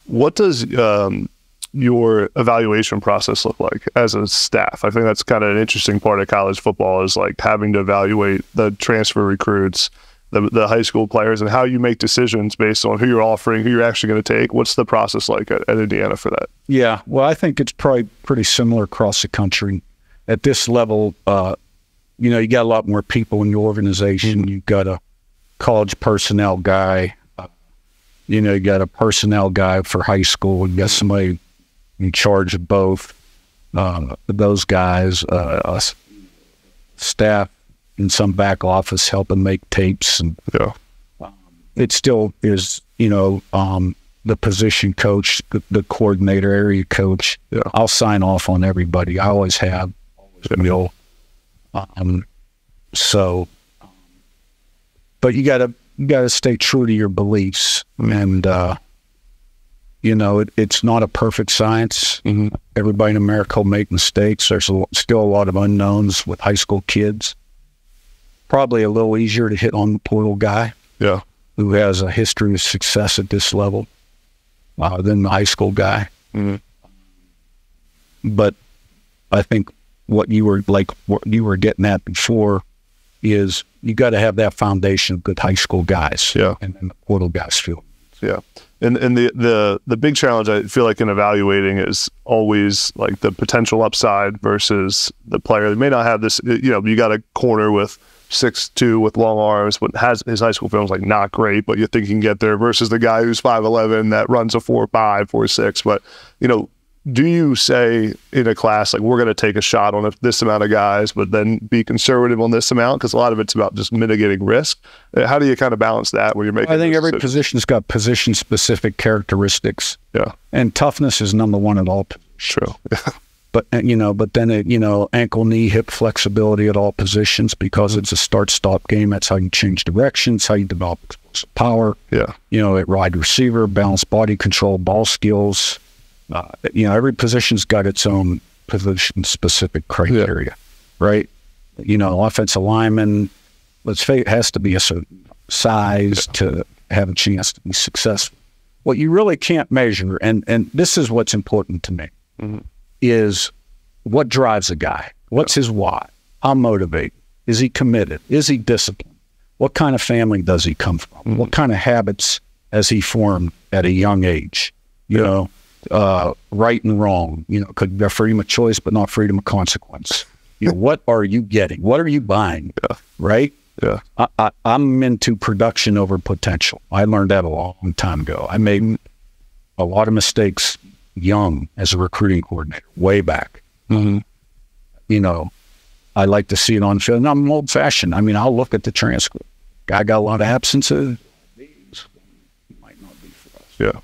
What does your evaluation process look like as a staff? I think that's kind of an interesting part of college football, is like having to evaluate the transfer recruits, the high school players, and how you make decisions based on who you're offering, who you're actually going to take. What's the process like at Indiana for that? Yeah, well, I think it's probably pretty similar across the country. At this level, you know, you got a lot more people in your organization. You've got a college personnel guy. You know, you got a personnel guy for high school. You got somebody in charge of both those guys, staff in some back office helping make tapes. And it still is, you know, the position coach, the coordinator, area coach. Yeah. I'll sign off on everybody. I always have. Always will. But you gotta stay true to your beliefs. And, you know, it's not a perfect science. Everybody in America will make mistakes. There's still a lot of unknowns with high school kids. Probably a little easier to hit on the portal guy, who has a history of success at this level, than the high school guy. But I think what you were getting at before is you got to have that foundation of good high school guys, and then the portal guys feel. And the big challenge I feel like in evaluating is always like the potential upside versus the player that may not have this. You know, you got a corner with 6'2" with long arms, but has his high school film's like not great, but you think he can get there, versus the guy who's 5'11" that runs a 4'5", 4'6". But you know, do you say in a class like, we're going to take a shot on this amount of guys, but then be conservative on this amount? Because a lot of it's about just mitigating risk. How do you kind of balance that when you're making? I think every position's got position-specific characteristics. And toughness is number one at all positions. True. But then you know, ankle, knee, hip flexibility at all positions, because it's a start-stop game. That's how you change directions, how you develop explosive power. You know, at wide receiver, balanced body control, ball skills. You know, every position's got its own position-specific criteria, right? You know, offensive lineman, let's face it, has to be a certain size to have a chance to be successful. What you really can't measure, and this is what's important to me, is what drives a guy. What's his why? How motivated? Is he committed? Is he disciplined? What kind of family does he come from? What kind of habits has he formed at a young age? You know, right and wrong, you know, could be freedom of choice, but not freedom of consequence. You know, what are you getting? What are you buying? Right? I'm into production over potential. I learned that a long time ago. I made a lot of mistakes young as a recruiting coordinator, way back. You know, I like to see it on film. I'm old fashioned. I mean, I'll look at the transcript. Guy got a lot of absences. These might not be for us.